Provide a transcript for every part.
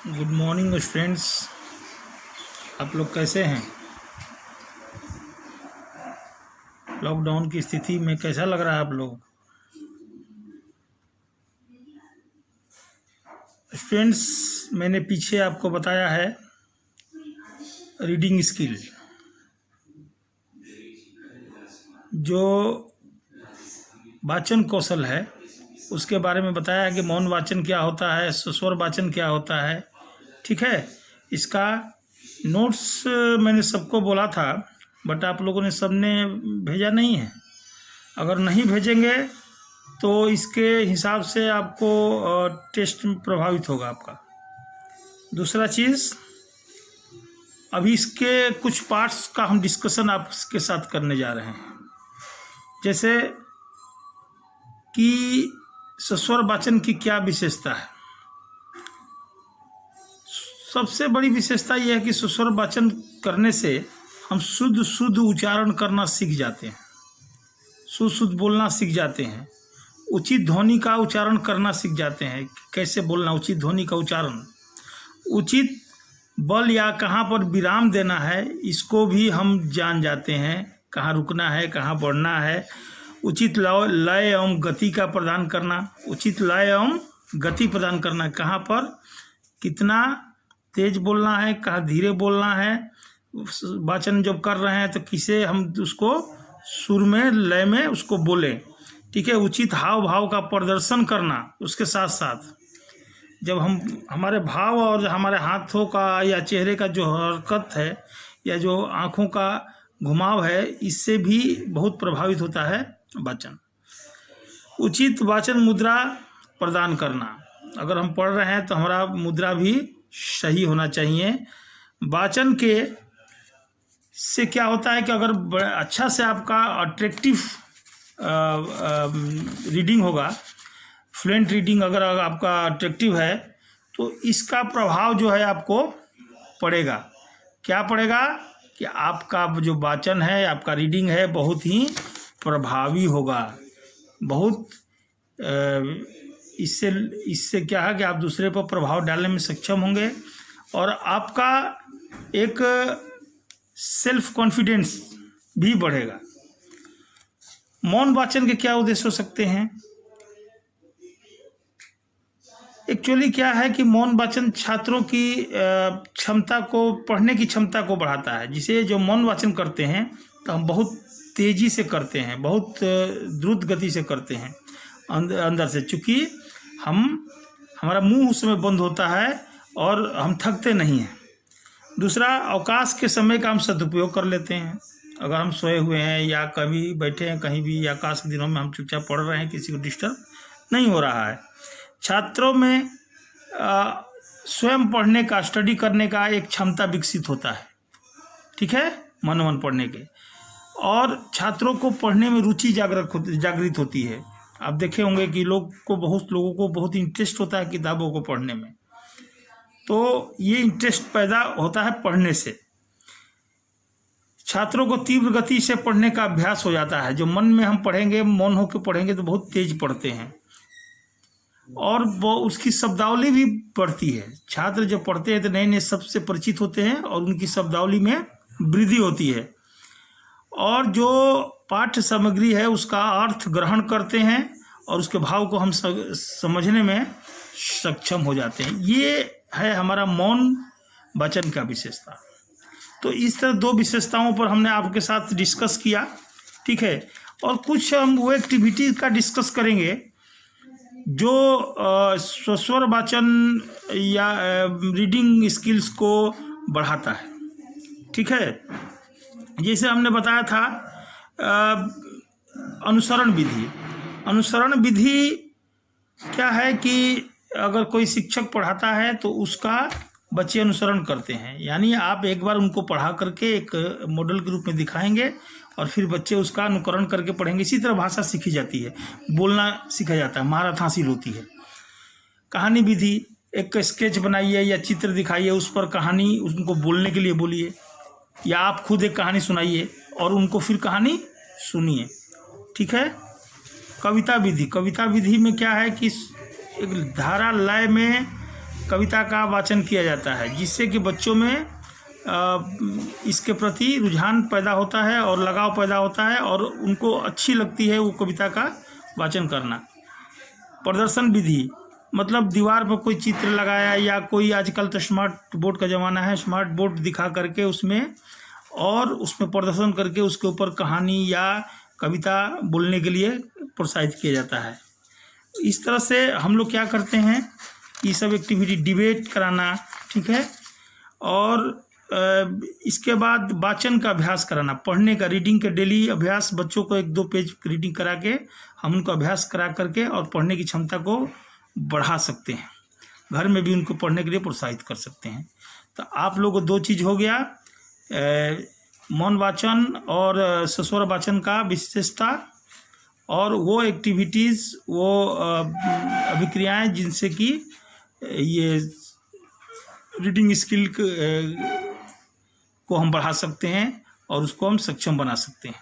Good morning friends. आप लोग कैसे हैं? लॉकडाउन की स्थिति में कैसा लग रहा है आप लोग? फ्रेंड्स, मैंने पीछे आपको बताया है रीडिंग स्किल, जो वाचन कौशल है उसके बारे में बताया है कि मौन वाचन क्या होता है, स्वर वाचन क्या होता है। ठीक है, इसका नोट्स मैंने सबको बोला था, बट आप लोगों ने सबने भेजा नहीं है। अगर नहीं भेजेंगे तो इसके हिसाब से आपको टेस्ट प्रभावित होगा आपका। दूसरा चीज़, अभी इसके कुछ पार्ट्स का हम डिस्कशन आपके साथ करने जा रहे हैं, जैसे कि स्वर वाचन की क्या विशेषता है। सबसे बड़ी विशेषता यह है कि स्वर वाचन करने से हम शुद्ध उच्चारण करना सीख जाते हैं, शुद्ध बोलना सीख जाते हैं, उचित ध्वनि का उच्चारण करना सीख जाते हैं। कैसे बोलना, उचित ध्वनि का उच्चारण, उचित बल या कहाँ पर विराम देना है, इसको भी हम जान जाते हैं। कहाँ रुकना है, कहाँ बढ़ना है, उचित लय एवं गति का प्रदान करना, उचित लय एवं गति प्रदान करना, कहाँ पर कितना तेज बोलना है, कहाँ धीरे बोलना है। वाचन जब कर रहे हैं तो किसे हम उसको सुर में, लय में उसको बोलें। ठीक है, उचित हाव भाव का प्रदर्शन करना। उसके साथ साथ जब हम हमारे भाव और हमारे हाथों का या चेहरे का जो हरकत है या जो आँखों का घुमाव है, इससे भी बहुत प्रभावित होता है वाचन। उचित वाचन मुद्रा प्रदान करना, अगर हम पढ़ रहे हैं तो हमारा मुद्रा भी सही होना चाहिए। वाचन के से क्या होता है कि अगर अच्छा से आपका अट्रैक्टिव रीडिंग होगा, फ्लुएंट रीडिंग अगर आपका अट्रैक्टिव है, तो इसका प्रभाव जो है आपको पड़ेगा। क्या पड़ेगा कि आपका जो वाचन है, आपका रीडिंग है, बहुत ही प्रभावी होगा। बहुत इससे क्या है कि आप दूसरे पर प्रभाव डालने में सक्षम होंगे और आपका एक सेल्फ कॉन्फिडेंस भी बढ़ेगा। मौन वाचन के क्या उद्देश्य हो सकते हैं? एक्चुअली क्या है कि मौन वाचन छात्रों की क्षमता को, पढ़ने की क्षमता को बढ़ाता है। जिसे जो मौन वाचन करते हैं तो हम बहुत तेज़ी से करते हैं, बहुत द्रुत गति से करते हैं अंदर से, चूँकि हमारा मुंह उसमें बंद होता है और हम थकते नहीं हैं। दूसरा, अवकाश के समय का हम सदुपयोग कर लेते हैं। अगर हम सोए हुए हैं या कभी बैठे हैं कहीं भी, या आकाश के दिनों में हम चुपचाप पढ़ रहे हैं, किसी को डिस्टर्ब नहीं हो रहा है। छात्रों में स्वयं पढ़ने का, स्टडी करने का एक क्षमता विकसित होता है। ठीक है, मन पढ़ने के, और छात्रों को पढ़ने में रुचि जागृत होती है। आप देखे होंगे कि बहुत लोगों को बहुत इंटरेस्ट होता है किताबों को पढ़ने में, तो ये इंटरेस्ट पैदा होता है पढ़ने से। छात्रों को तीव्र गति से पढ़ने का अभ्यास हो जाता है। जो मन में हम पढ़ेंगे, मौन होकर पढ़ेंगे तो बहुत तेज पढ़ते हैं, और वो उसकी शब्दावली भी बढ़ती है। छात्र जब पढ़ते हैं तो नए नए शब्द से परिचित होते हैं और उनकी शब्दावली में वृद्धि होती है, और जो पाठ्य सामग्री है उसका अर्थ ग्रहण करते हैं और उसके भाव को हम समझने में सक्षम हो जाते हैं। ये है हमारा मौन वाचन का विशेषता। तो इस तरह दो विशेषताओं पर हमने आपके साथ डिस्कस किया। ठीक है, और कुछ हम वो एक्टिविटी का डिस्कस करेंगे जो स्वर वाचन या रीडिंग स्किल्स को बढ़ाता है। ठीक है, जैसे हमने बताया था अनुसरण विधि। अनुसरण विधि क्या है कि अगर कोई शिक्षक पढ़ाता है तो उसका बच्चे अनुसरण करते हैं। यानी आप एक बार उनको पढ़ा करके एक मॉडल के रूप में दिखाएंगे और फिर बच्चे उसका अनुकरण करके पढ़ेंगे। इसी तरह भाषा सीखी जाती है, बोलना सीखा जाता है, महारत हासिल होती है। कहानी विधि, एक स्केच बनाइए या चित्र दिखाइए, उस पर कहानी उनको बोलने के लिए बोलिए, या आप खुद एक कहानी सुनाइए और उनको फिर कहानी सुनिए। ठीक है। कविता विधि, कविता विधि में क्या है कि एक धारा लय में कविता का वाचन किया जाता है, जिससे कि बच्चों में इसके प्रति रुझान पैदा होता है और लगाव पैदा होता है और उनको अच्छी लगती है वो कविता का वाचन करना। प्रदर्शन विधि मतलब दीवार पर कोई चित्र लगाया या कोई, आजकल तो स्मार्ट बोर्ड का ज़माना है, स्मार्ट बोर्ड दिखा करके उसमें प्रदर्शन करके उसके ऊपर कहानी या कविता बोलने के लिए प्रोत्साहित किया जाता है। इस तरह से हम लोग क्या करते हैं, ये सब एक्टिविटी, डिबेट कराना, ठीक है। और इसके बाद वाचन का अभ्यास कराना, पढ़ने का, रीडिंग के डेली अभ्यास, बच्चों को 1-2 पेज रीडिंग करा के हम उनको अभ्यास करा करके और पढ़ने की क्षमता को बढ़ा सकते हैं। घर में भी उनको पढ़ने के लिए प्रोत्साहित कर सकते हैं। तो आप लोगों को 2 चीज़ हो गया, मौन वाचन और सस्वर वाचन का विशेषता, और वो एक्टिविटीज़, वो अभिक्रियाएं जिनसे कि ये रीडिंग स्किल को हम बढ़ा सकते हैं और उसको हम सक्षम बना सकते हैं।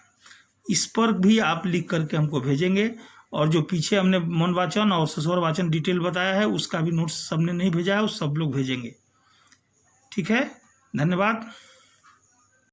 इस पर भी आप लिख करके हमको भेजेंगे, और जो पीछे हमने मौन वाचन और सस्वर वाचन डिटेल बताया है उसका भी नोट्स सबने नहीं भेजा है, उस सब लोग भेजेंगे। ठीक है, धन्यवाद।